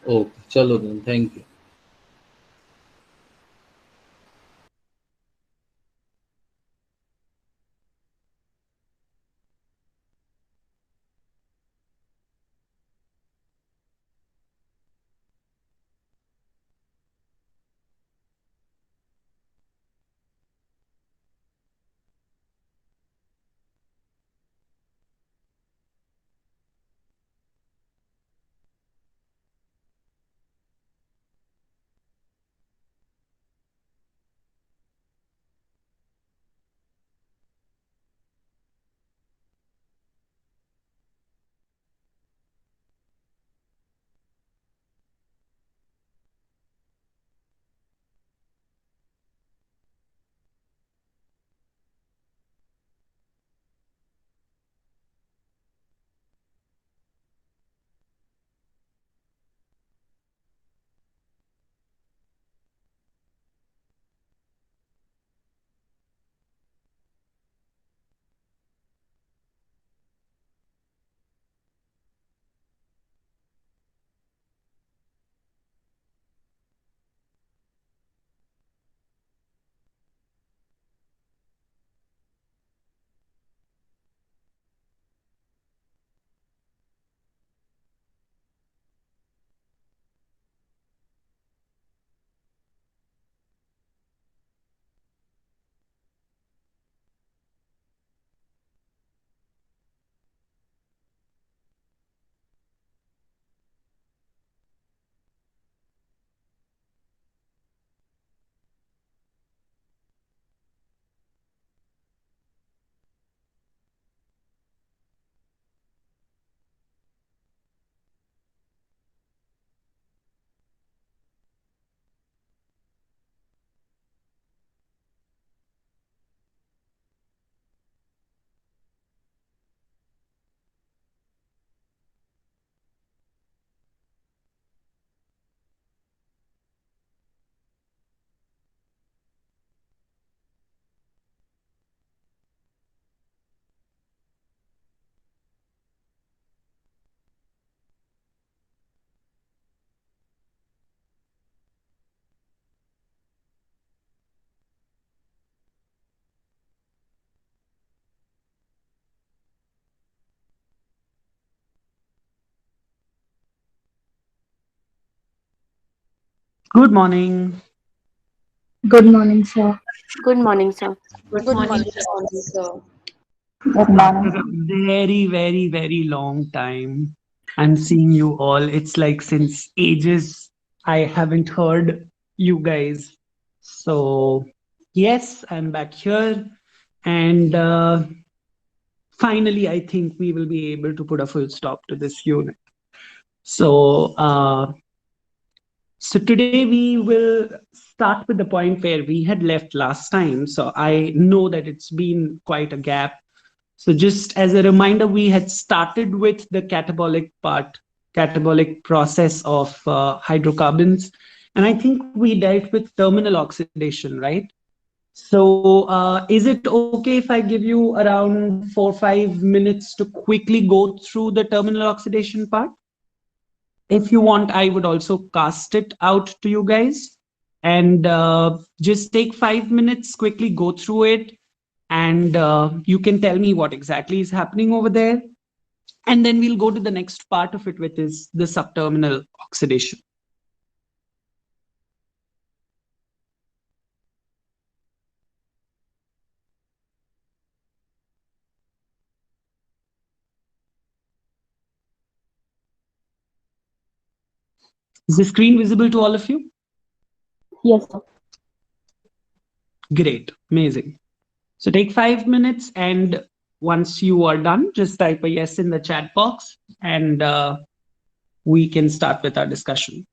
Okay, चलो then, thank you. Good morning. Good morning, sir. Good morning, sir. Good Good morning, morning, sir. sir. Good After morning. a very, very, very long time, I'm seeing you all. It's like since ages I haven't heard you guys. So, yes, I'm back here. And finally, I think we will be able to put a full stop to this unit. So, so today we will start with the point where we had left last time. So I know that it's been quite a gap. So just as a reminder, we had started with the catabolic part, catabolic process of hydrocarbons. And I think we dealt with terminal oxidation, right? So is it okay if I give you around 4 5 minutes to quickly go through the terminal oxidation part? If you want, I would also cast it out to you guys and just take 5 minutes, quickly go through it, and you can tell me what exactly is happening over there. And then we'll go to the next part of it, which is the subterminal oxidation. Is the screen visible to all of you? Yes, sir. Great, amazing. So take 5 minutes, and once you are done, just type a yes in the chat box, and we can start with our discussion.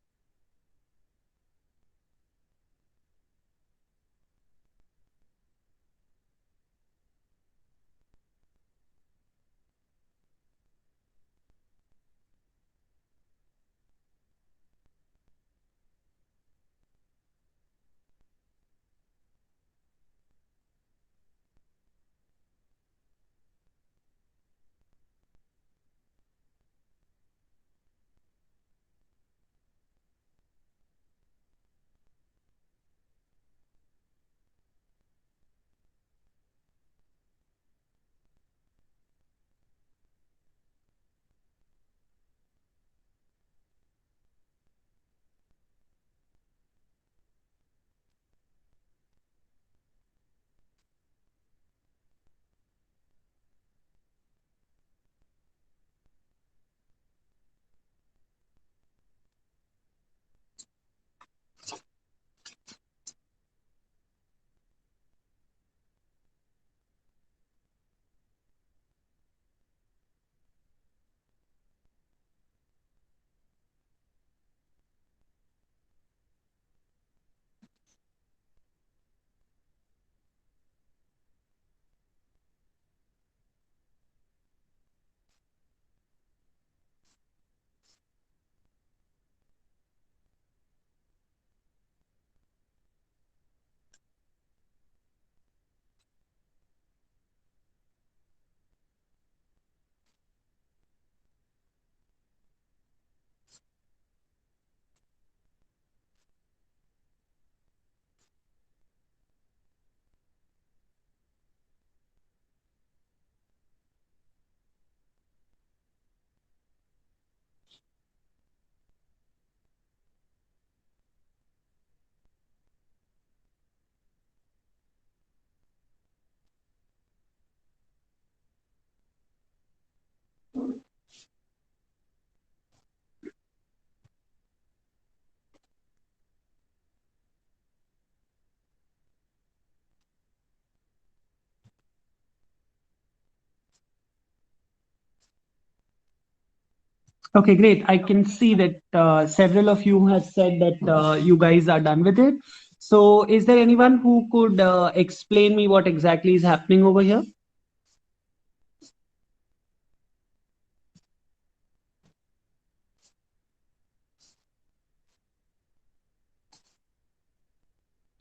Okay, great. I can see that several of you have said that you guys are done with it. So is there anyone who could explain me what exactly is happening over here?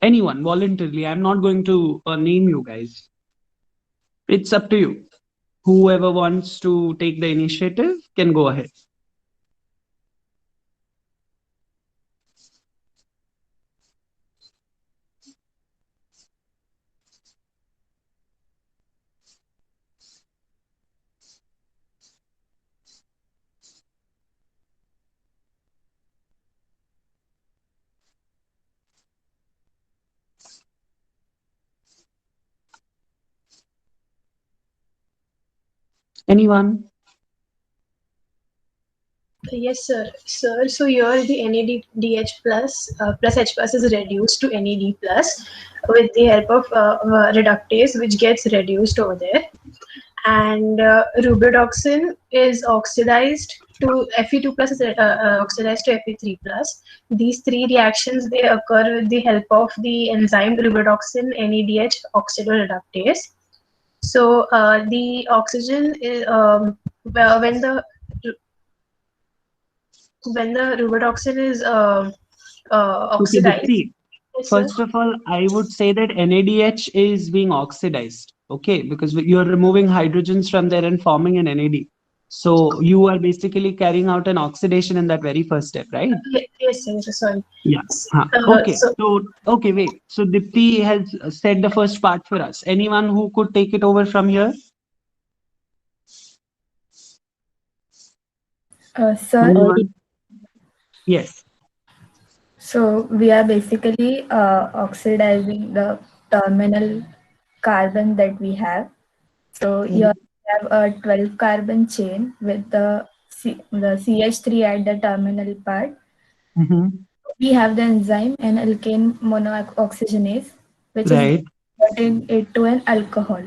Anyone voluntarily? I'm not going to name you guys. It's up to you. Whoever wants to take the initiative can go ahead. Anyone? Yes, sir. Sir, so here the NADH plus H plus is reduced to NAD plus with the help of reductase, which gets reduced over there. And rubredoxin is oxidized to Fe2 plus is oxidized to Fe3 plus. These three reactions, they occur with the help of the enzyme rubredoxin NADH oxidoreductase. So the oxygen is when the rubredoxin is Okay, oxidized. Dipti. Yes, sir. First of all, I would say that NADH is being oxidized. Okay, because you're removing hydrogens from there and forming an NAD. So you are basically carrying out an oxidation in that very first step, right? Yes, sir. Sorry. Yeah. Huh. Okay. So So, okay, wait. So Dipti has said the first part for us. Anyone who could take it over from here? Sir, Anyone? Yes. so we are basically oxidizing the terminal carbon that we have. So here we have a 12 carbon chain with the CH3 at the terminal part. Mm-hmm. We have the enzyme and alkane monooxygenase, which is Right. converting it to an alcohol.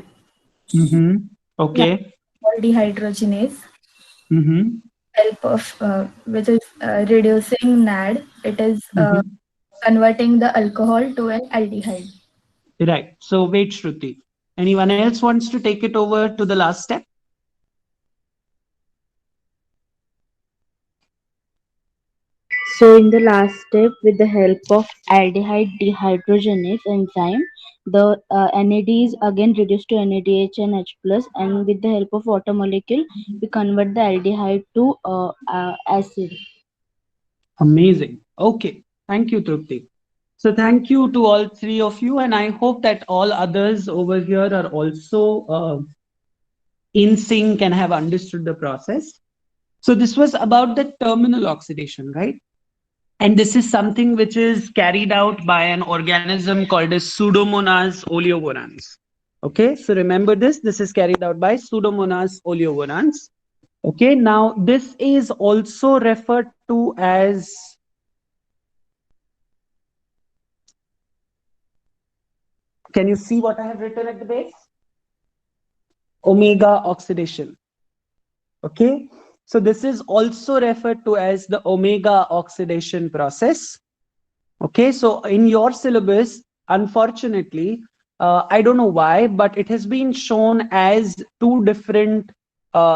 Mm-hmm. We have Okay. dehydrogenase, Mm-hmm. help of which is reducing NAD. It is Mm-hmm. converting the alcohol to an aldehyde. Right. So wait, Shruti. Anyone else wants to take it over to the last step? So in the last step, with the help of aldehyde dehydrogenase enzyme, the NAD is again reduced to NADH and H plus, and with the help of water molecule, we convert the aldehyde to acid. Amazing. Okay. Thank you, Trupti. So thank you to all three of you, and I hope that all others over here are also in sync and have understood the process. So this was about the terminal oxidation, right? And this is something which is carried out by an organism called as Pseudomonas oleovorans. Okay, so remember this. This is carried out by Pseudomonas oleovorans. Okay, now this is also referred to as, can you see what I have written at the base? Omega oxidation. Okay, so this is also referred to as the omega oxidation process. Okay, so in your syllabus, unfortunately, I don't know why, but it has been shown as two different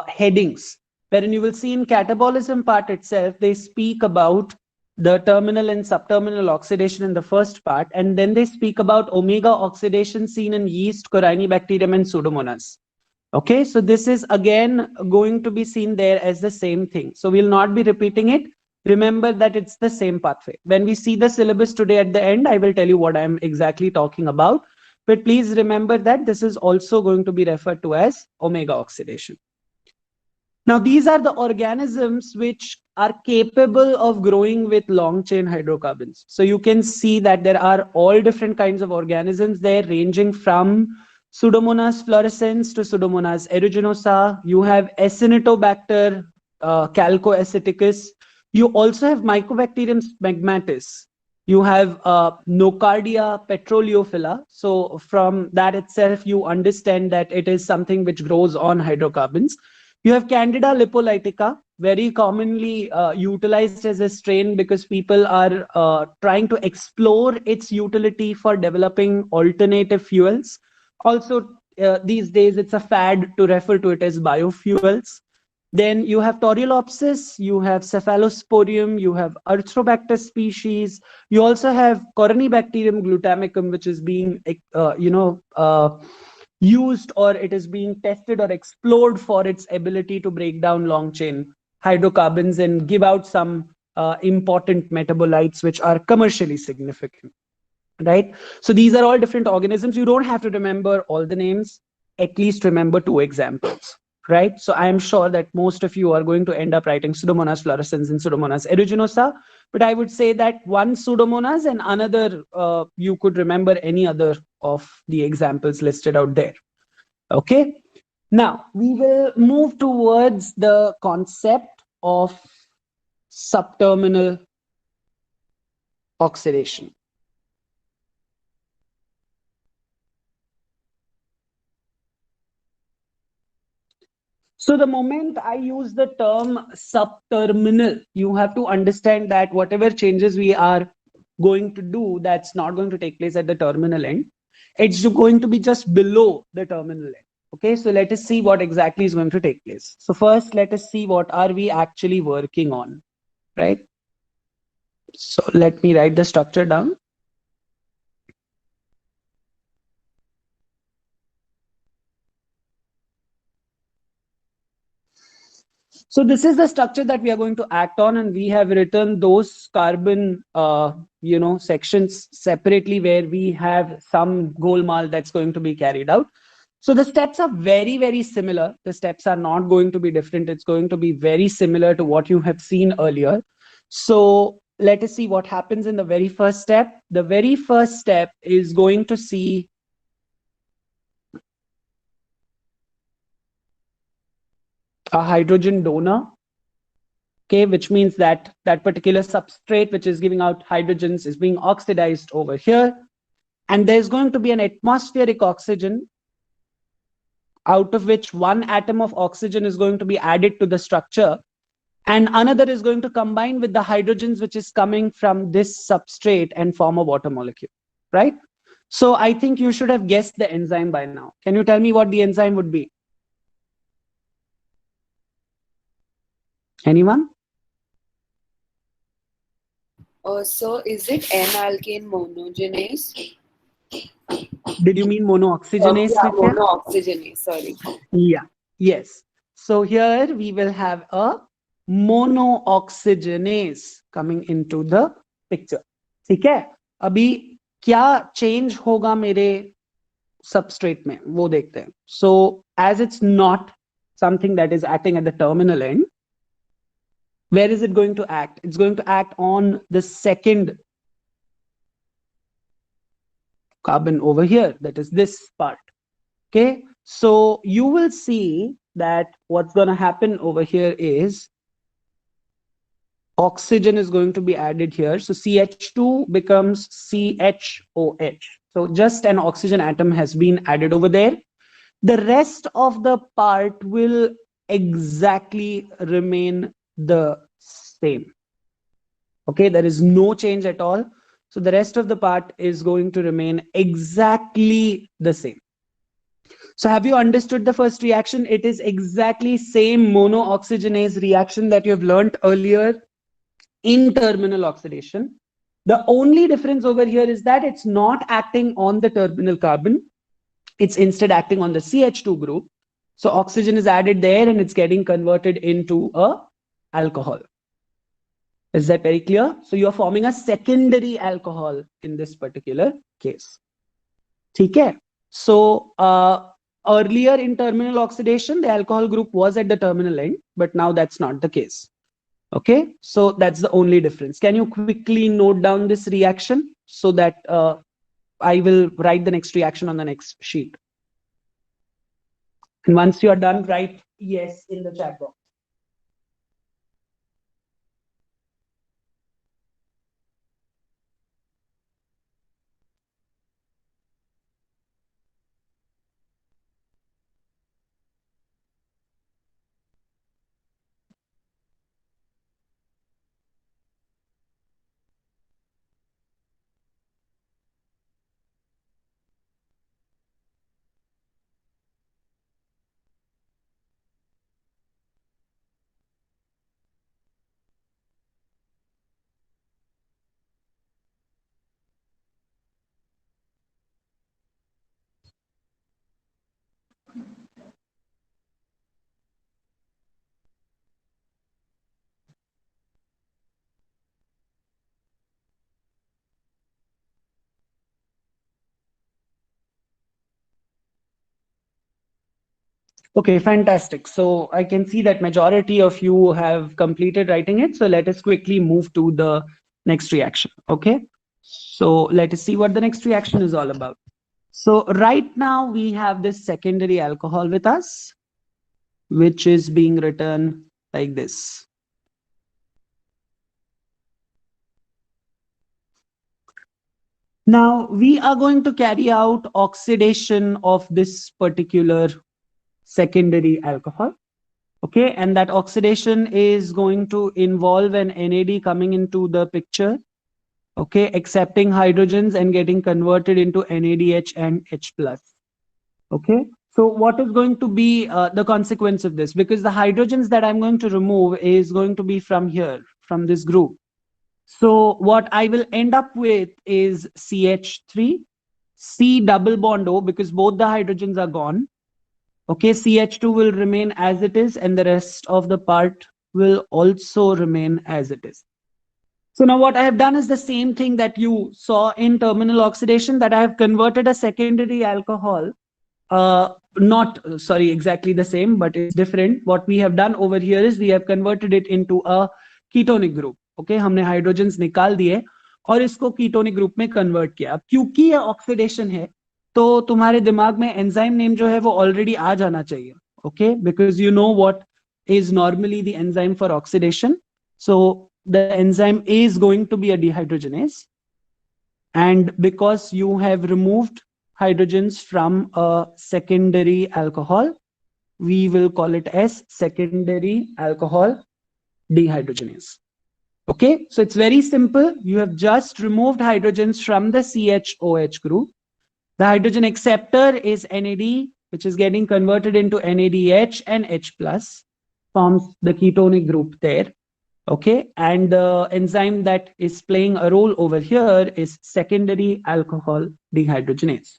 headings. Wherein you will see in catabolism part itself, they speak about the terminal and subterminal oxidation in the first part, and then they speak about omega oxidation seen in yeast, Corynebacterium, and Pseudomonas. Okay, so this is again going to be seen there as the same thing. So we'll not be repeating it. Remember that it's the same pathway. When we see the syllabus today at the end, I will tell you what I'm exactly talking about. But please remember that this is also going to be referred to as omega oxidation. Now, these are the organisms which are capable of growing with long chain hydrocarbons. So you can see that there are all different kinds of organisms there, ranging from Pseudomonas fluorescens to Pseudomonas aeruginosa. You have Acinetobacter calcoaceticus. You also have Mycobacterium smegmatis. You have Nocardia petroliophila. So from that itself, you understand that it is something which grows on hydrocarbons. You have Candida lipolytica. very commonly utilized as a strain because people are trying to explore its utility for developing alternative fuels. Also, these days it's a fad to refer to it as biofuels. Then you have Torulopsis, you have Cephalosporium, you have Arthrobacter species. You also have Corynebacterium glutamicum, which is being, used, or it is being tested or explored for its ability to break down long chain hydrocarbons and give out some important metabolites which are commercially significant, right? So these are all different organisms. You don't have to remember all the names, at least remember two examples, right? So I am sure that most of you are going to end up writing Pseudomonas fluorescens and Pseudomonas aeruginosa, but I would say that one Pseudomonas and another, you could remember any other of the examples listed out there. Okay, now we will move towards the concept of subterminal oxidation. So the moment I use the term subterminal, you have to understand that whatever changes we are going to do, that's not going to take place at the terminal end. It's going to be just below the terminal end. Okay, so let us see what exactly is going to take place. So first, let us see what are we actually working on, right? So let me write the structure down. So this is the structure that we are going to act on, and we have written those carbon, sections separately where we have some golmaal that's going to be carried out. So the steps are very, very similar. The steps are not going to be different. It's going to be very similar to what you have seen earlier. So let us see what happens in the very first step. The very first step is going to see a hydrogen donor, okay, which means that that particular substrate which is giving out hydrogens is being oxidized over here. And there's going to be an atmospheric oxygen, out of which one atom of oxygen is going to be added to the structure, and another is going to combine with the hydrogens which is coming from this substrate and form a water molecule, right? So I think you should have guessed the enzyme by now. Can you tell me what the enzyme would be? Anyone? So is it N-alkane monogenase? Did you mean monooxygenase, Yeah, Nitya? monooxygenase, sorry. Yeah, yes. So here we will have a monooxygenase coming into the picture. ठीक है? अभी क्या change होगा मेरे substrate में वो देखते हैं. So as it's not something that is acting at the terminal end, where is it going to act? It's going to act on the second carbon over here, that is this part. Okay, so you will see that what's going to happen over here is oxygen is going to be added here. So CH2 becomes CHOH. So just an oxygen atom has been added over there. The rest of the part will exactly remain the same. Okay, there is no change at all. So the rest of the part is going to remain exactly the same. So have you understood the first reaction? It is exactly same monooxygenase reaction that you have learned earlier in terminal oxidation. The only difference over here is that it's not acting on the terminal carbon. It's instead acting on the CH2 group. So oxygen is added there and it's getting converted into a alcohol. Is that very clear? So you're forming a secondary alcohol in this particular case. Okay. So earlier in terminal oxidation, the alcohol group was at the terminal end, but now that's not the case. Okay, so that's the only difference. Can you quickly note down this reaction so that I will write the next reaction on the next sheet? And once you are done, write yes in the chat box. Okay, fantastic. So I can see that majority of you have completed writing it. So let us quickly move to the next reaction. Okay. So let us see what the next reaction is all about. So right now we have this secondary alcohol with us, which is being written like this. Now we are going to carry out oxidation of this particular secondary alcohol. Okay, and that oxidation is going to involve an NAD coming into the picture. Okay, accepting hydrogens and getting converted into NADH and H plus. Okay, so what is going to be the consequence of this? Because the hydrogens that I'm going to remove is going to be from here, from this group. So what I will end up with is CH3, C double bond O, because both the hydrogens are gone. Okay, CH2 will remain as it is, and the rest of the part will also remain as it is. So now what I have done is the same thing that you saw in terminal oxidation, that I have converted a secondary alcohol. Not, sorry, exactly the same, but it's different. What we have done over here is we have converted it into a ketonic group. Okay, हमने hydrogens निकाल दिए और इसको ketonic group में convert किया. अब क्योंकि ये ऑक्सीडेशन है, तो तुम्हारे दिमाग में एंजाइम नेम जो है वो ऑलरेडी आ जाना चाहिए. Okay, because you know what is normally the enzyme for oxidation. So the enzyme is going to be a dehydrogenase, and because you have removed hydrogens from a secondary alcohol, we will call it as secondary alcohol dehydrogenase. Okay, so it's very simple. You have just removed hydrogens from the CHOH group. The hydrogen acceptor is NAD, which is getting converted into NADH and H plus, forms the ketonic group there. Okay, and the enzyme that is playing a role over here is secondary alcohol dehydrogenase.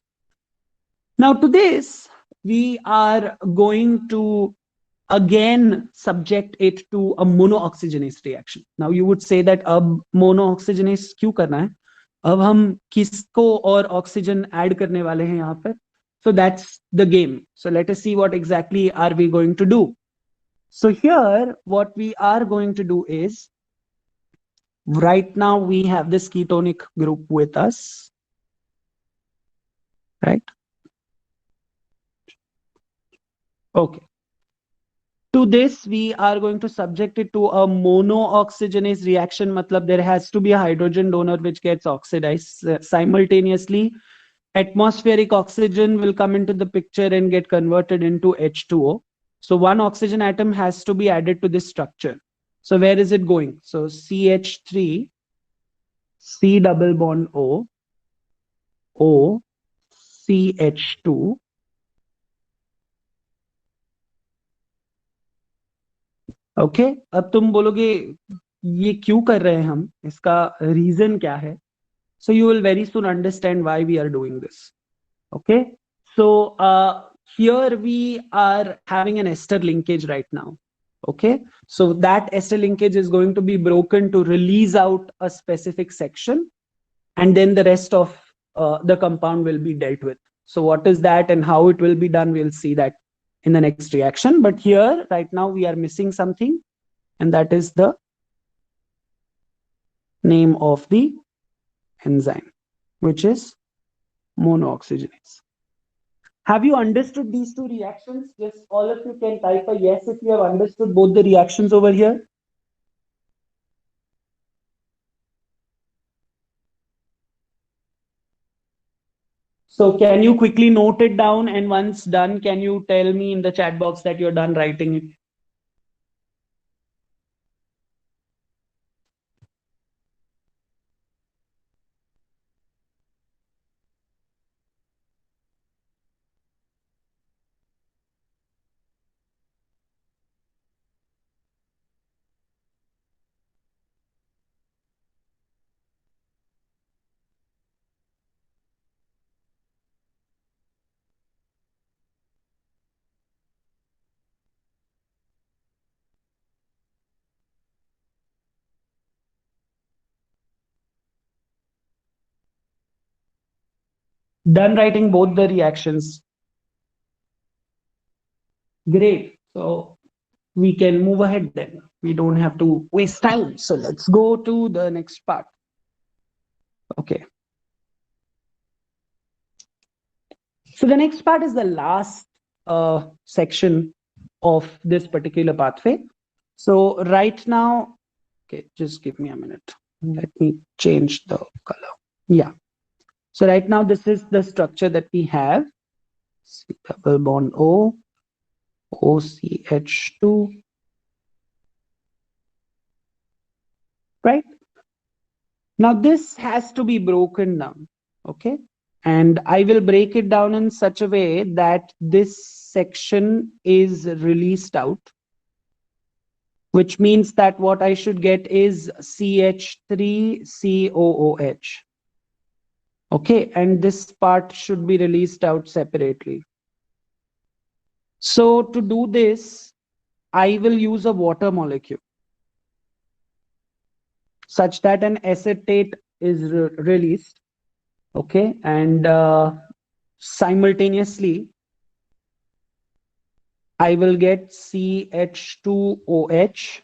Now to this, we are going to again subject it to a monooxygenase reaction. Now you would say that अब monooxygenase क्यों करना है? अब हम किसको और oxygen add करने वाले हैं यहाँ पर? So that's the game. So let us see what exactly are we going to do. So here, what we are going to do is, right now we have this ketonic group with us, right? Okay. To this, we are going to subject it to a monooxygenase reaction. Matlab, there has to be a hydrogen donor which gets oxidized simultaneously. Atmospheric oxygen will come into the picture and get converted into H2O. So one oxygen atom has to be added to this structure. So where is it going? So CH3, C double bond O, O, CH2. Okay, अब तुम बोलोगे ये क्यों कर रहे हैं हम, इसका रीजन क्या है? So you will very soon understand why we are doing this. Okay, so here we are having an ester linkage right now. Okay, so that ester linkage is going to be broken to release out a specific section, and then the rest of the compound will be dealt with. So what is that and how it will be done, we'll see that in the next reaction. But here right now we are missing something, and that is the name of the enzyme, which is monooxygenase. Have you understood these two reactions? Just all of you can type a yes if you have understood both the reactions over here. So can you quickly note it down, and once done, can you tell me in the chat box that you're done writing it? Done writing both the reactions. Great. So we can move ahead then. We don't have to waste time. So let's go to the next part. Okay. So the next part is the last section of this particular pathway. So right now, okay, just give me a minute. Let me change the color. Yeah. So right now, this is the structure that we have. C double bond O, OCH2. Right? Now this has to be broken down. Okay. And I will break it down in such a way that this section is released out, which means that what I should get is CH3COOH. Okay, and this part should be released out separately. So to do this, I will use a water molecule such that an acetate is released. Okay, and simultaneously, I will get CH2OH,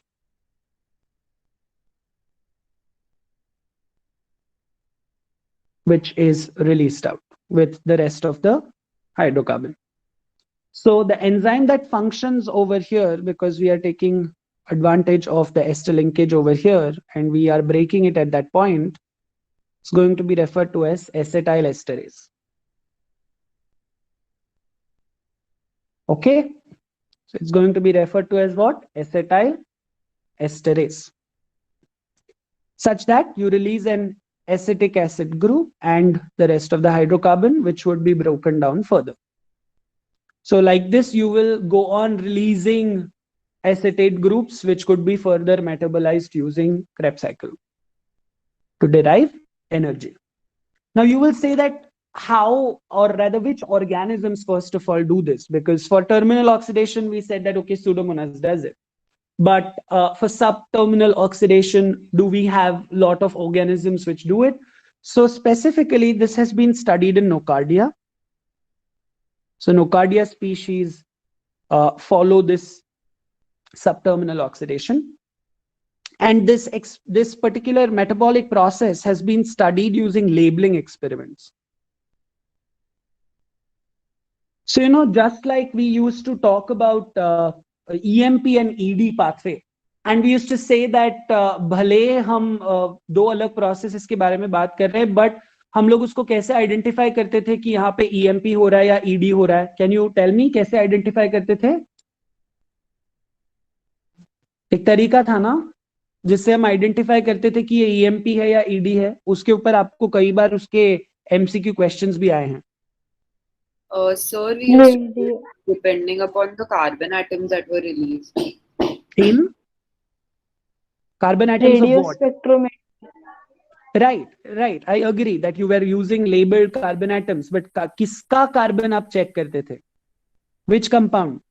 which is released out with the rest of the hydrocarbon. So the enzyme that functions over here, because we are taking advantage of the ester linkage over here, and we are breaking it at that point, it's going to be referred to as acetyl esterase. Okay, so it's going to be referred to as what? Acetyl esterase. Such that you release an acetic acid group and the rest of the hydrocarbon, which would be broken down further. So like this, you will go on releasing acetate groups, which could be further metabolized using Krebs cycle to derive energy. Now you will say that how, or rather which organisms first of all do this? Because for terminal oxidation, we said that, okay, Pseudomonas does it. But for subterminal oxidation, do we have a lot of organisms which do it? So specifically, this has been studied in Nocardia. So Nocardia species follow this subterminal oxidation. And this particular metabolic process has been studied using labeling experiments. So, you know, just like we used to talk about EMP and ED pathway, and we used to say that भले हम दो अलग processes के बारे में बात कर रहे हैं, but हम लोग उसको कैसे आइडेंटिफाई करते थे कि यहाँ पे EMP हो रहा है या ED हो रहा है? Can you tell me कैसे आइडेंटिफाई करते थे? एक तरीका था ना जिससे हम आइडेंटिफाई करते थे कि ये EMP है या ED है. उसके ऊपर आपको कई बार उसके MCQ questions भी आए हैं. Sir, we used to, depending upon the carbon atoms that were released. In carbon atoms of what? Spectrometer. Right. I agree that you were using labeled carbon atoms, but किसका carbon आप check करते थे? Which compound?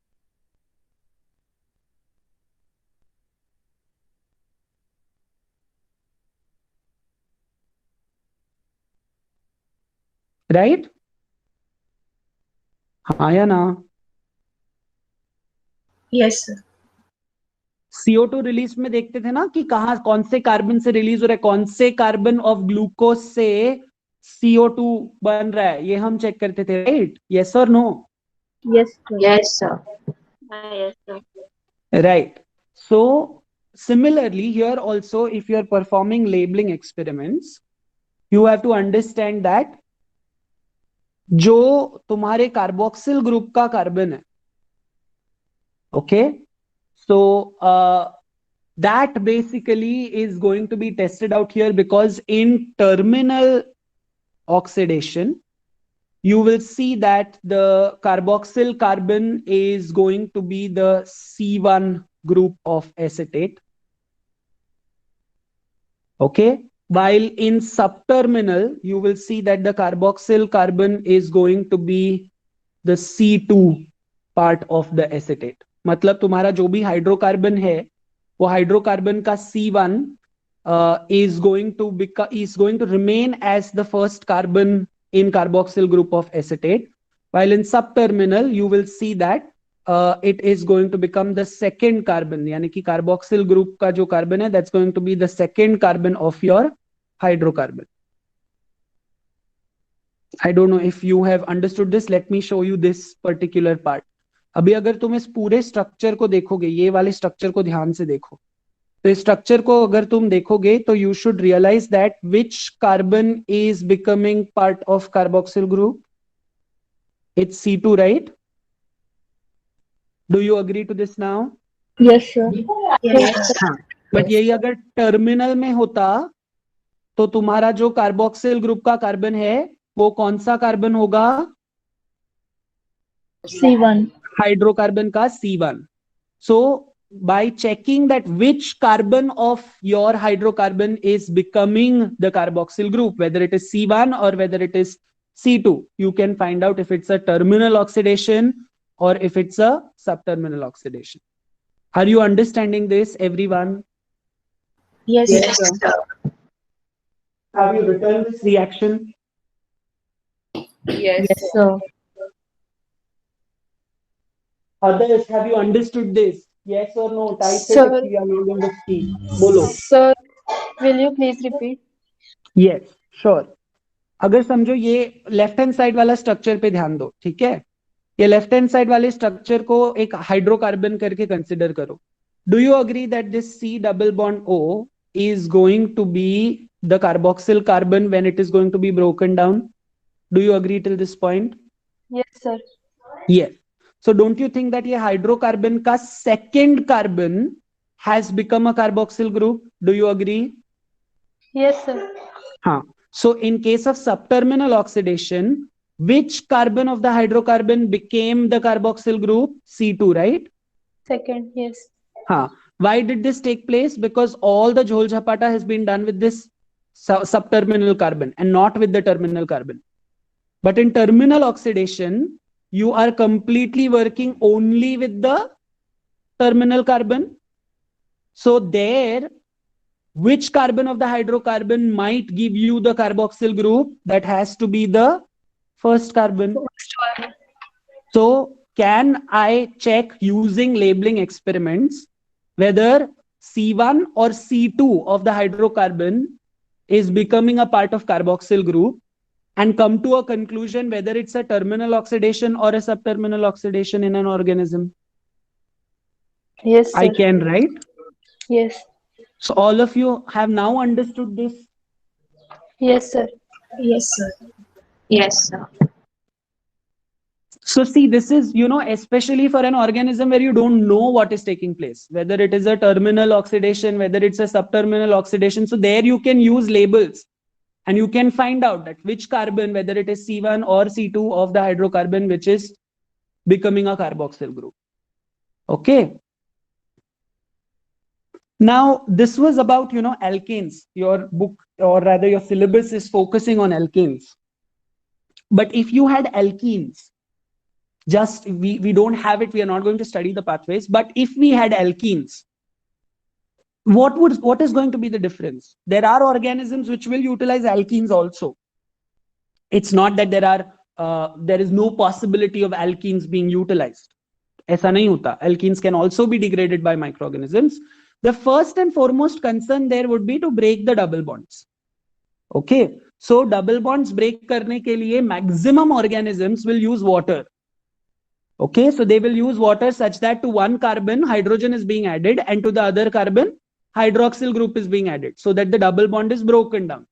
Right? हाँ या ना? Yes, sir. CO2 release में देखते थे ना कि कहाँ कौन से कार्बन से रिलीज हो रहा है, कौन से कार्बन ऑफ ग्लूकोज से CO2 बन रहा है, ये हम चेक करते थे. राइट? यस और no? Yes, sir. Yes, sir. Yes, sir. Right. So similarly here also, if you are performing labeling experiments, you have to understand that जो तुम्हारे कार्बोक्सिल ग्रुप का कार्बन है, okay, so that basically is going to be tested out here, because in terminal oxidation you will see that the carboxyl carbon is going to be the C1 group of acetate. Okay, while in subterminal you will see that the carboxyl carbon is going to be the C2 part of the acetate. मतलब तुम्हारा जो भी hydrocarbon है वो hydrocarbon का C1 is going to remain as the first carbon in carboxyl group of acetate, while in subterminal you will see that it is going to become the second carbon, यानी कि carboxyl group का जो carbon है, that's going to be the second carbon of your hydrocarbon. I don't know if you have understood this. Let me show you this particular part. अभी अगर तुम इस पूरे स्ट्रक्चर को देखोगे, ये वाले स्ट्रक्चर को ध्यान से देखो, तो इस स्ट्रक्चर को अगर तुम देखोगे तो you should realize that which carbon is becoming part of carboxyl group. It's C2, right? Do you agree to this now? Yes, sir. Yes. हाँ, बट यही अगर टर्मिनल में होता तो तुम्हारा जो कार्बोक्सिल ग्रुप का कार्बन है वो कौन सा कार्बन होगा? C1. हाइड्रोकार्बन का C1. So by checking that which carbon of your hydrocarbon is becoming the carboxyl group, whether it is C1 or whether it is C2, you can find out if it's a terminal oxidation or if it's a subterminal oxidation. Are you understanding this, everyone? Yes, Yes, sir. sir. Have you written this reaction? Yes. Yes, sir. Others, have you understood this? Yes or no? Type it Sir. if you are not going to speak. Bolo. Sir, will you please repeat? Yes, sure. अगर समझो ये left hand side वाला structure पे ध्यान दो, ठीक है? ये लेफ्ट हैंड साइड वाले स्ट्रक्चर को एक हाइड्रोकार्बन करके कंसिडर करो. Do you agree that this C double bond O is going to be the carboxyl carbon when it is going to be broken down? Do you agree till this point? Yes, sir. Yes. So don't you think that ये hydrocarbon का second carbon has become a carboxyl group? Do you agree? Yes, sir. हाँ. So in case of subterminal oxidation, which carbon of the hydrocarbon became the carboxyl group? C2, right? Second, yes. हाँ. Why did this take place? Because all the jhol jhapata has been done with this subterminal carbon and not with the terminal carbon. But in terminal oxidation, you are completely working only with the terminal carbon. So there, which carbon of the hydrocarbon might give you the carboxyl group? That has to be the first carbon. So can I check using labeling experiments whether C1 or C2 of the hydrocarbon is becoming a part of carboxyl group and come to a conclusion whether it's a terminal oxidation or a subterminal oxidation in an organism? Yes, sir. I can, right? Yes. So all of you have now understood this? Yes, sir. Yes, sir. Yes, sir. So see, this is, especially for an organism where you don't know what is taking place, whether it is a terminal oxidation, whether it's a subterminal oxidation. So there you can use labels and you can find out that which carbon, whether it is C1 or C2 of the hydrocarbon, which is becoming a carboxyl group. Okay. Now, this was about, alkanes. Your book, or rather your syllabus, is focusing on alkanes. But if you had alkenes, we don't have it, we are not going to study the pathways, but if we had alkenes, what is going to be the difference? There are organisms which will utilize alkenes also. It's not that there is no possibility of alkenes being utilized. ऐसा नहीं होता. Alkenes can also be degraded by microorganisms. The first and foremost concern there would be to break the double bonds. Okay, so double bonds break करने के लिए maximum organisms will use water. Okay, so they will use water such that to one carbon hydrogen is being added and to the other carbon hydroxyl group is being added so that the double bond is broken down.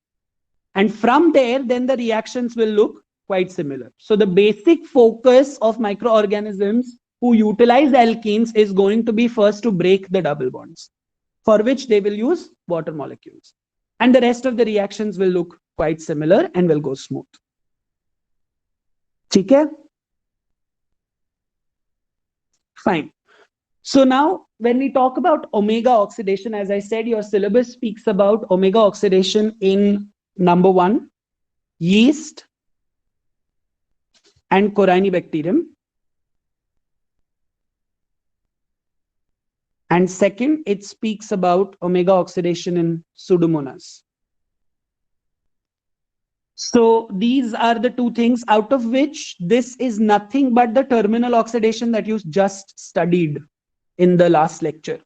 And from there, then the reactions will look quite similar. So the basic focus of microorganisms who utilize alkenes is going to be first to break the double bonds, for which they will use water molecules. And the rest of the reactions will look quite similar and will go smooth. Okay? Fine. So now, when we talk about omega oxidation, as I said, your syllabus speaks about omega oxidation in number 1, yeast and Corynebacterium. And second, it speaks about omega oxidation in Pseudomonas. So these are the two things, out of which this is nothing but the terminal oxidation that you just studied in the last lecture.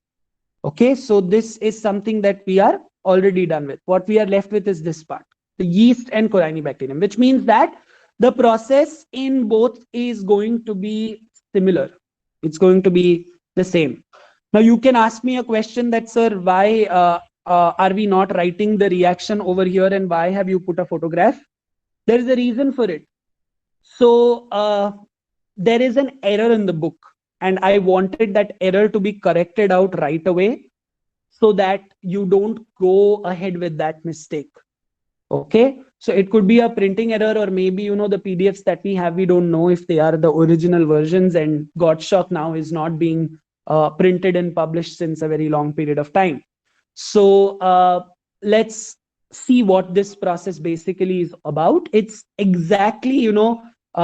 Okay, so this is something that we are already done with. What we are left with is this part, the yeast and Corynebacterium, which means that the process in both is going to be similar. It's going to be the same. Now you can ask me a question that, sir, why are we not writing the reaction over here, and why have you put a photograph? There is a reason for it. So there is an error in the book, and I wanted that error to be corrected out right away so that you don't go ahead with that mistake. Okay, so it could be a printing error, or maybe, you know, the PDFs that we have, we don't know if they are the original versions, and Gottschalk now is not being printed and published since a very long period of time. So let's see what this process basically is about. It's exactly, you know,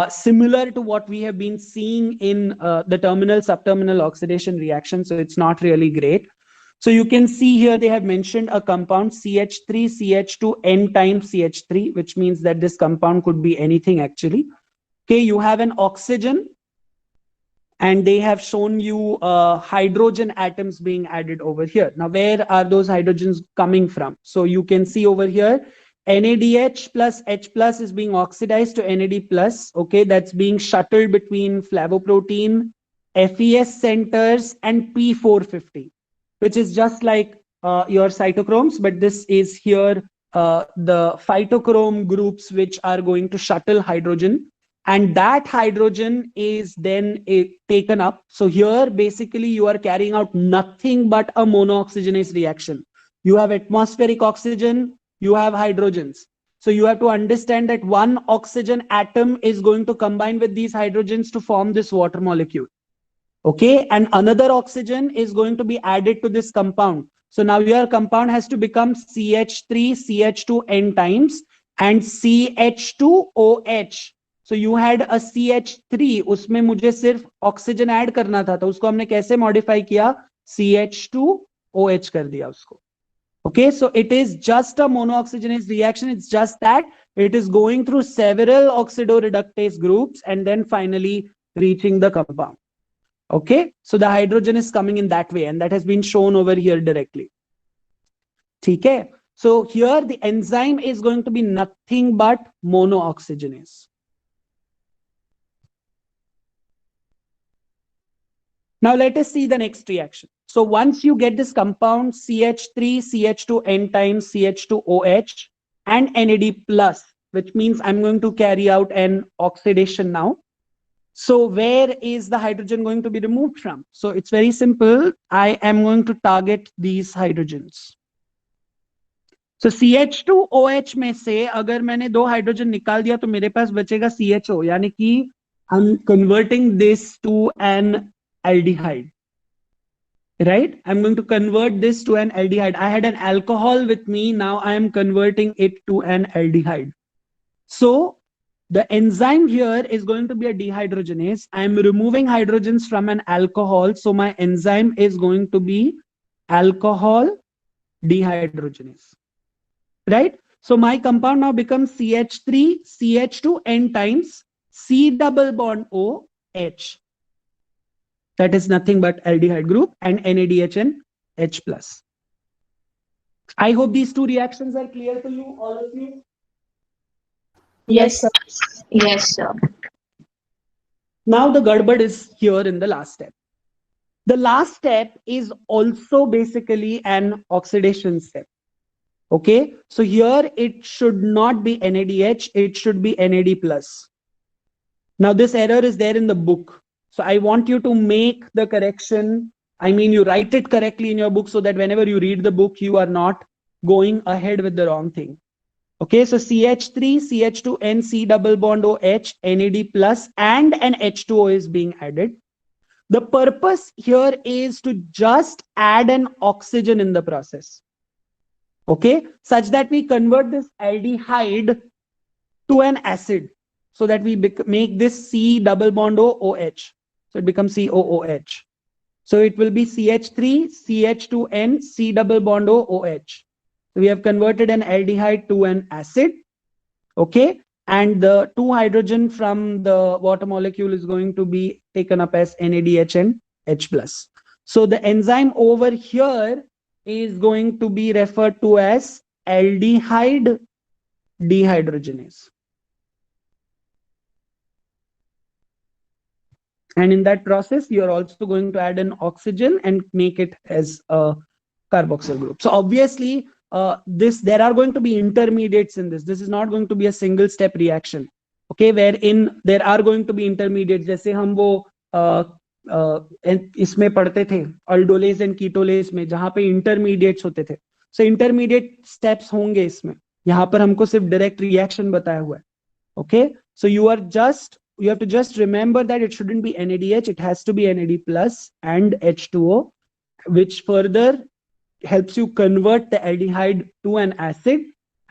similar to what we have been seeing in the terminal subterminal oxidation reaction. So it's not really great. So you can see here they have mentioned a compound CH3 CH2 N times CH3, which means that this compound could be anything actually. Okay, you have an oxygen, and they have shown you hydrogen atoms being added over here. Now, where are those hydrogens coming from? So you can see over here, NADH plus H plus is being oxidized to NAD plus. Okay, that's being shuttled between flavoprotein, FES centers, and P450, which is just like your cytochromes, but this is here the phytochrome groups which are going to shuttle hydrogen, and that hydrogen is then taken up. So here basically you are carrying out nothing but a monooxygenase reaction. You have atmospheric oxygen, you have hydrogens. So you have to understand that one oxygen atom is going to combine with these hydrogens to form this water molecule. Okay, and another oxygen is going to be added to this compound. So now your compound has to become CH3 CH2 N times and CH2OH. So you had a CH3, उसमें मुझे सिर्फ oxygen add करना था, तो उसको हमने कैसे modify किया? CH2OH कर दिया उसको. Okay, so it is just a monooxygenase reaction. It's just that it is going through several oxidoreductase groups and then finally reaching the compound. Okay, so the hydrogen is coming in that way, and that has been shown over here directly. Okay, so here the enzyme is going to be nothing but monooxygenase. Now let us see the next reaction. So once you get this compound CH3 CH2 N times CH2OH and NAD plus, which means I'm going to carry out an oxidation now. So where is the hydrogen going to be removed from? So it's very simple. I am going to target these hydrogens. So CH2OH में से अगर मैंने दो hydrogen निकाल दिया तो मेरे पास बचेगा CHO, यानी कि I'm converting this to an aldehyde. Right? I'm going to convert this to an aldehyde. I had an alcohol with me. Now I am converting it to an aldehyde. So the enzyme here is going to be a dehydrogenase. I am removing hydrogens from an alcohol. So my enzyme is going to be alcohol dehydrogenase. Right? So my compound now becomes CH3 CH2 N times C double bond OH. That is nothing but aldehyde group, and NADH and H plus. I hope these two reactions are clear to you, all of you. Yes, sir. Yes, sir. Now the gadbad is here in the last step. The last step is also basically an oxidation step. Okay, so here it should not be NADH, it should be NAD plus. Now this error is there in the book. So I want you to make the correction. I mean, you write it correctly in your book so that whenever you read the book, you are not going ahead with the wrong thing. Okay, so CH3, CH2N, C double bond OH, NAD plus, and an H2O is being added. The purpose here is to just add an oxygen in the process. Okay, such that we convert this aldehyde to an acid so that we make this C double bond OH. So it becomes COOH. So it will be CH3, CH2N, C double bond OH. So we have converted an aldehyde to an acid. Okay, and the two hydrogen from the water molecule is going to be taken up as NADH and H plus. So the enzyme over here is going to be referred to as aldehyde dehydrogenase. And in that process, you're also going to add an oxygen and make it as a carboxyl group. So obviously, there are going to be intermediates in this. This is not going to be a single step reaction. Okay, wherein there are going to be intermediates. जैसे हम वो इसमें पढ़ते थे अल्डोलेज and कीटोलेज में, जहां पे intermediates होते थे. सो इंटरमीडिएट स्टेप्स होंगे इसमें. यहाँ पर हमको सिर्फ डायरेक्ट रिएक्शन बताया हुआ है. Okay, so you have to just remember that it shouldn't be NADH, it has to be NAD plus and H2O, which further helps you convert the aldehyde to an acid,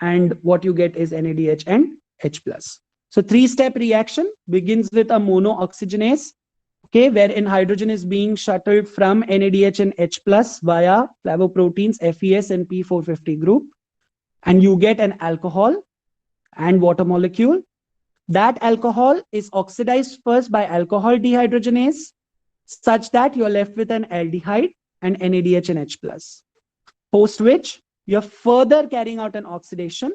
and what you get is NADH and H plus. So three-step reaction begins with a monooxygenase, okay, wherein hydrogen is being shuttled from NADH and H plus via flavoproteins FES and P450 group, and you get an alcohol and water molecule. That alcohol is oxidized first by alcohol dehydrogenase, such that you're left with an aldehyde and NADH and H plus. Post which you're further carrying out an oxidation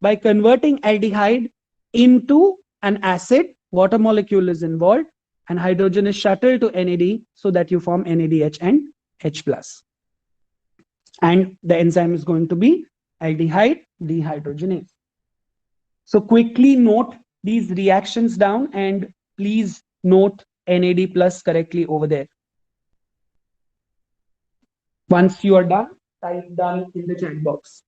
by converting aldehyde into an acid. Water molecule is involved and hydrogen is shuttled to NAD so that you form NADH and H plus. And the enzyme is going to be aldehyde dehydrogenase. So quickly note these reactions down and please note NAD plus correctly over there. Once you are done, type done in the chat box.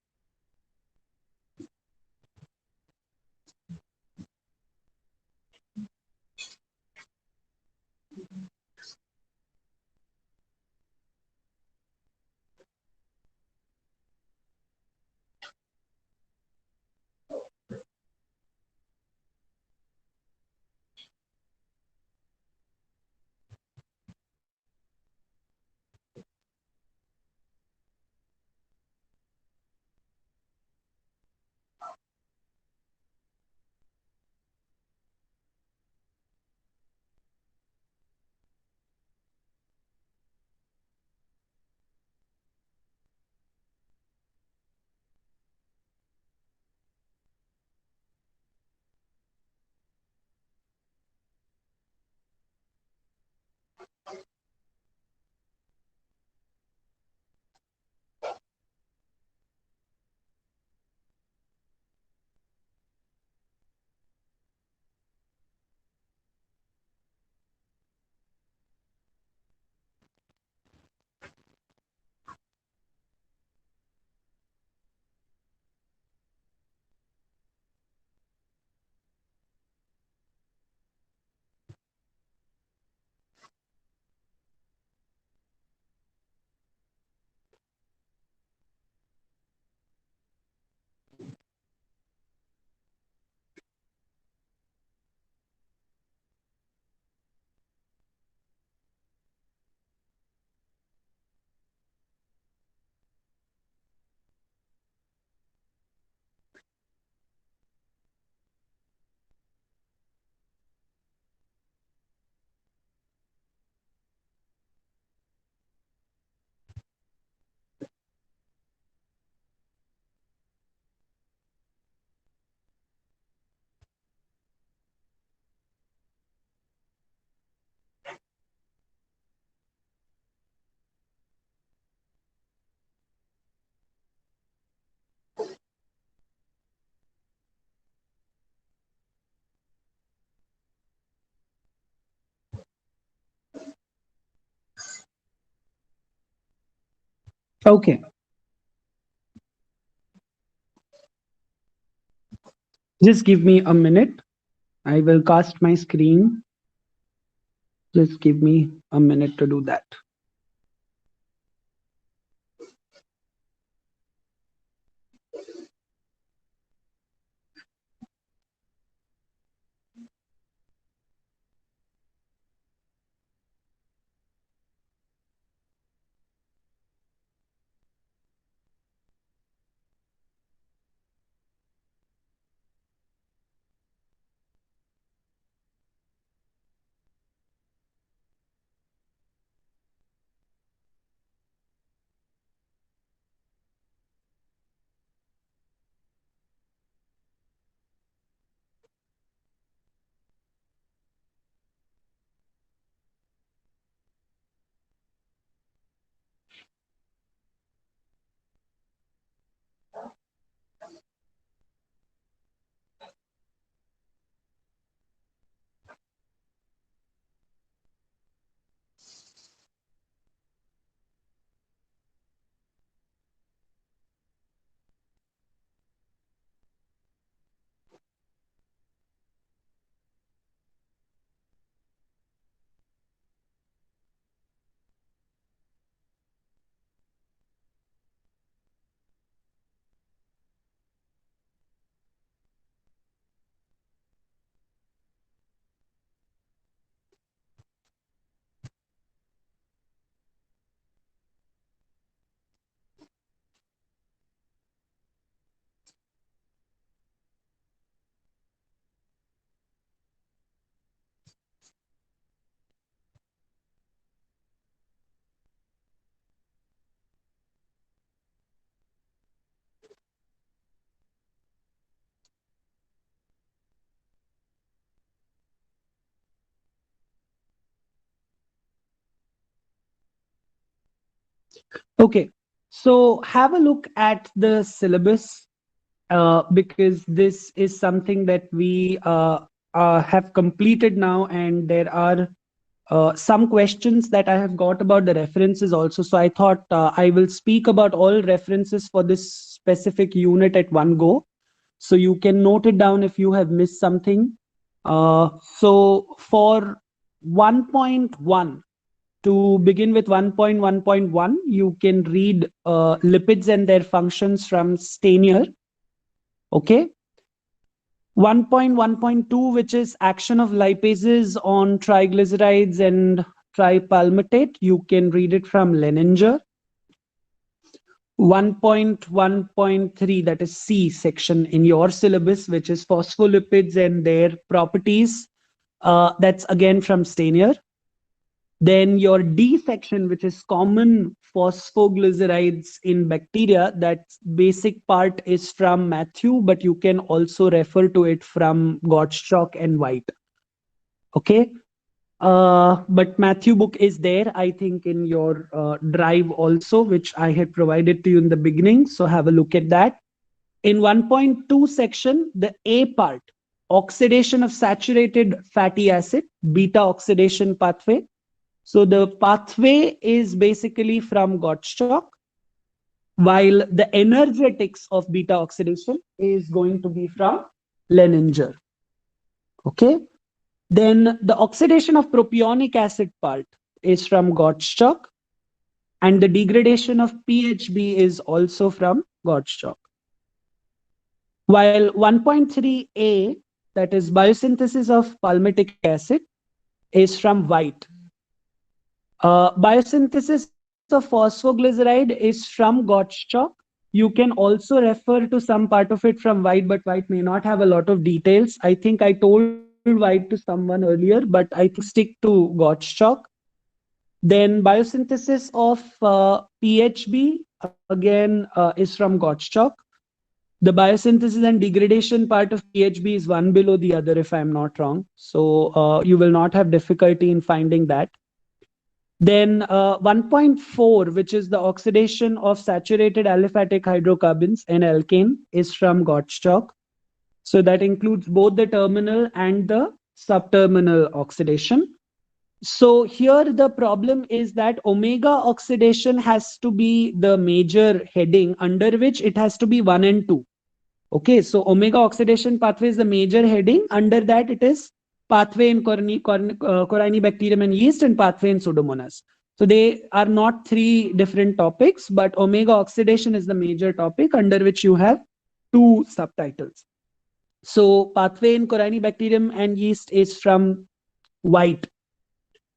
Okay. Just give me a minute. I will cast my screen. Just give me a minute to do that. Okay, so have a look at the syllabus because this is something that we have completed now, and there are some questions that I have got about the references also. So I thought I will speak about all references for this specific unit at one go. So you can note it down if you have missed something. So for 1.1, to begin with 1.1.1, you can read lipids and their functions from Stanier. Okay. 1.1.2, which is action of lipases on triglycerides and tripalmitate, you can read it from Leninger. 1.1.3, that is C section in your syllabus, which is phospholipids and their properties. That's again from Stanier. Then your D section, which is common phosphoglycerides in bacteria, that basic part is from Matthew, but you can also refer to it from Gottschalk and White. Okay. But Matthew book is there, I think, in your drive also, which I had provided to you in the beginning. So have a look at that. In 1.2 section, the A part, oxidation of saturated fatty acid, beta oxidation pathway. So the pathway is basically from Gottschalk, while the energetics of beta oxidation is going to be from Leninger. Okay. Then the oxidation of propionic acid part is from Gottschalk, and the degradation of PHB is also from Gottschalk. While 1.3a, that is biosynthesis of palmitic acid, is from White. Biosynthesis of phosphoglyceride is from Gottschalk. You can also refer to some part of it from White, but White may not have a lot of details. I think I told White to someone earlier, but I think stick to Gottschalk. Then biosynthesis of PHB again is from Gottschalk. The biosynthesis and degradation part of PHB is one below the other, if I'm not wrong. So you will not have difficulty in finding that. Then 1.4, which is the oxidation of saturated aliphatic hydrocarbons and alkane, is from Gottschalk. So that includes both the terminal and the subterminal oxidation. So here the problem is that omega oxidation has to be the major heading under which it has to be 1 and 2. Okay, so omega oxidation pathway is the major heading. Under that it is pathway in Corynebacterium and yeast and pathway in Pseudomonas. So they are not three different topics, but omega oxidation is the major topic under which you have two subtitles. So pathway in Corynebacterium and yeast is from White.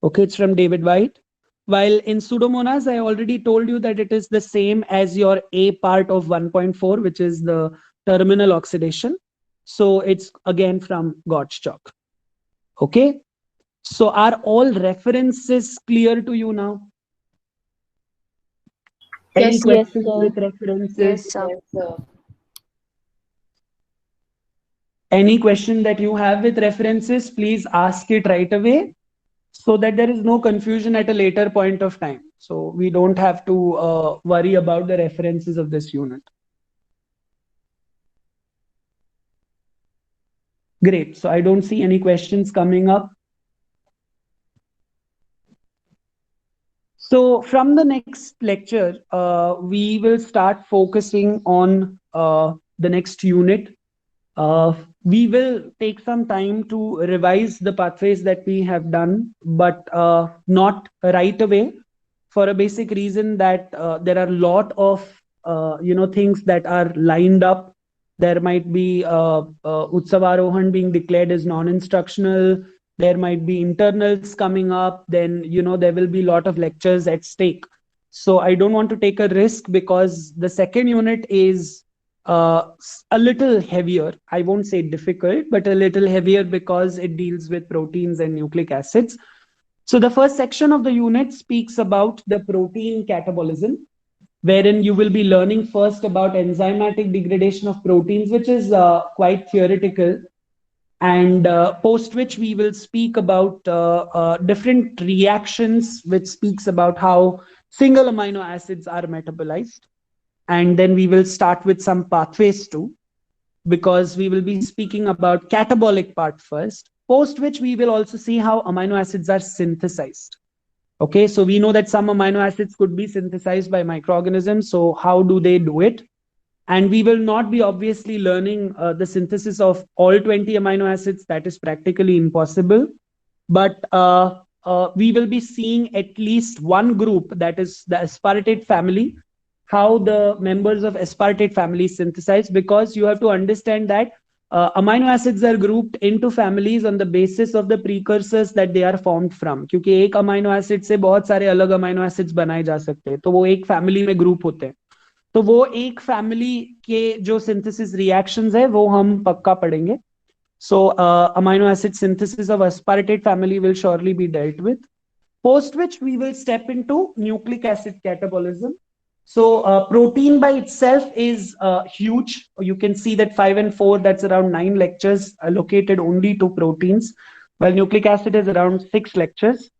Okay, it's from David White. While in Pseudomonas, I already told you that it is the same as your A part of 1.4, which is the terminal oxidation. So it's again from Gottschalk. Okay. So are all references clear to you now? Any Yes, questions sir. with references? Yes, sir. Yes, sir. Any question that you have with references, please ask it right away so that there is no confusion at a later point of time. So we don't have to worry about the references of this unit. Great. So I don't see any questions coming up. So from the next lecture, we will start focusing on the next unit. We will take some time to revise the pathways that we have done, but not right away, for a basic reason that there are a lot of things that are lined up. There might be Utsavarohan being declared as non-instructional. There might be internals coming up. Then there will be a lot of lectures at stake. So I don't want to take a risk because the second unit is a little heavier. I won't say difficult, but a little heavier because it deals with proteins and nucleic acids. So the first section of the unit speaks about the protein catabolism, wherein you will be learning first about enzymatic degradation of proteins, which is quite theoretical. And post which we will speak about different reactions, which speaks about how single amino acids are metabolized. And then we will start with some pathways too, because we will be speaking about catabolic part first, post which we will also see how amino acids are synthesized. Okay, so we know that some amino acids could be synthesized by microorganisms. So how do they do it? And we will not be obviously learning the synthesis of all 20 amino acids. That is practically impossible. But we will be seeing at least one group, that is the aspartate family, how the members of aspartate family synthesize, because you have to understand that amino acids are grouped into families on the basis of the precursors that they are formed from. क्योंकि एक amino acid से बहुत सारे अलग amino acids बनाए जा सकते हैं, तो वो एक family में group होते हैं. तो वो एक family के जो synthesis reactions है वो हम पक्का पढ़ेंगे. So amino acid synthesis of aspartate family will surely be dealt with. Post which we will step into nucleic acid catabolism. So protein by itself is huge. You can see that 5 and 4, that's around 9 lectures allocated only to proteins, while nucleic acid is around 6 lectures.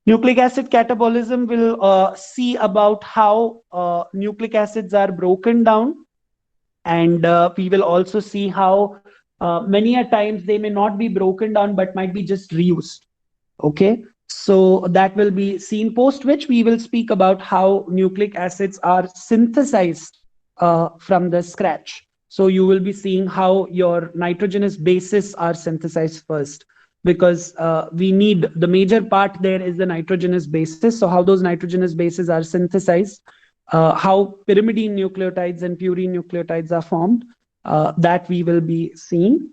Nucleic acid catabolism will see about how nucleic acids are broken down, and we will also see how many a times they may not be broken down but might be just reused. Okay, so that will be seen, post which we will speak about how nucleic acids are synthesized from the scratch. So you will be seeing how your nitrogenous bases are synthesized first, because we need, the major part there is the nitrogenous bases. So how those nitrogenous bases are synthesized, how pyrimidine nucleotides and purine nucleotides are formed, that we will be seeing.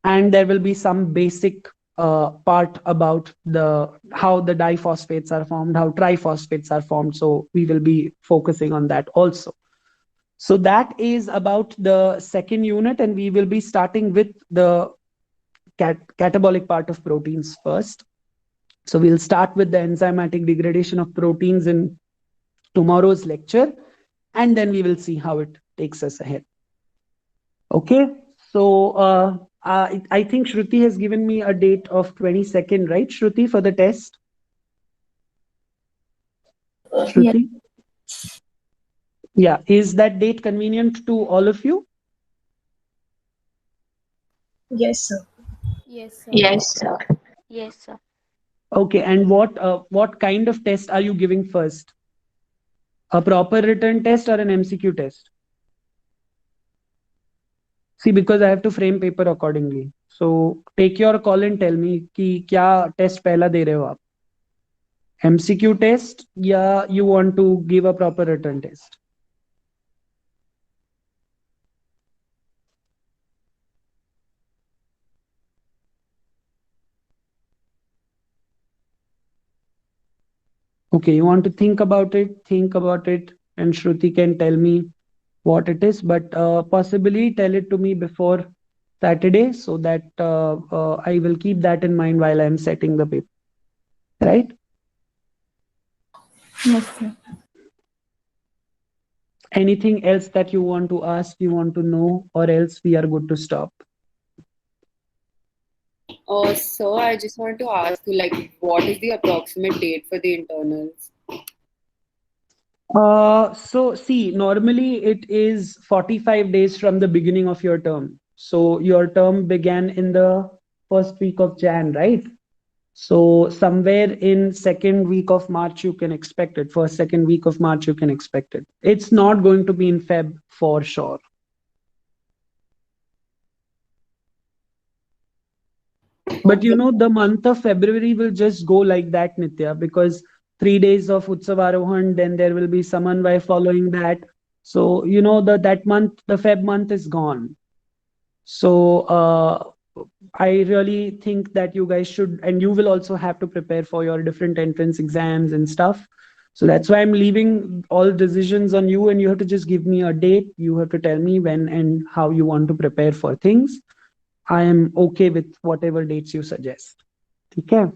And there will be some basic part about how the diphosphates are formed, how triphosphates are formed. So we will be focusing on that also. So that is about the second unit, and we will be starting with the catabolic part of proteins first. So we'll start with the enzymatic degradation of proteins in tomorrow's lecture, and then we will see how it takes us ahead. Okay, so I think Shruti has given me a date of 22nd, right, Shruti, for the test? Shruti? Yeah, is that date convenient to all of you? Yes, sir. Yes, sir. Yes, sir. Yes, sir. Okay, and what kind of test are you giving first? A proper written test or an MCQ test? See, because I have to frame paper accordingly. So take your call and tell me कि क्या test पहला दे रहे हो आप? MCQ test या you want to give a proper written test? Okay, you want to think about it, and Shruti can tell me what it is, but possibly tell it to me before Saturday, so that I will keep that in mind while I'm setting the paper. Right? Yes, sir. Anything else that you want to ask, you want to know, or else we are good to stop? So I just want to ask you, like, what is the approximate date for the internals? So see, normally it is 45 days from the beginning of your term. So your term began in the first week of Jan, right? So somewhere in second week of March, you can expect it. First, second week of March, you can expect it. It's not going to be in Feb for sure. But you know, the month of February will just go like that, Nitya, because 3 days of Utsavarohan, then there will be Samanvay following that. So, you know, that month, the Feb month is gone. So I really think that you guys should, and you will also have to prepare for your different entrance exams and stuff. So that's why I'm leaving all decisions on you, and you have to just give me a date. You have to tell me when and how you want to prepare for things. I am okay with whatever dates you suggest. Okay.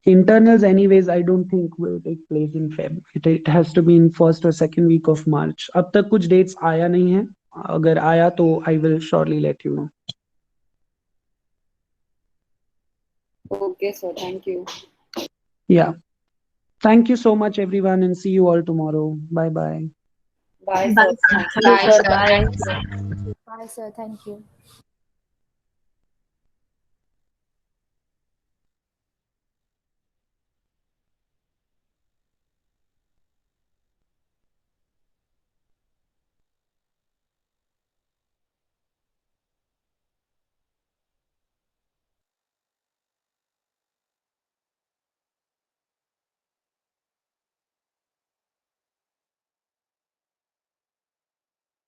Internals, anyways, I don't think will take place in Feb. It has to be in first or second week of March. अब तक कुछ dates आया नहीं है. अगर आया तो I will surely let you know. Okay, sir. Thank you. Yeah. Thank you so much, everyone, and see you all tomorrow. Bye bye. Bye, Bye. sir. Thank you. Bye, Sir, sir. bye. Thank you. Bye, sir. Thank you.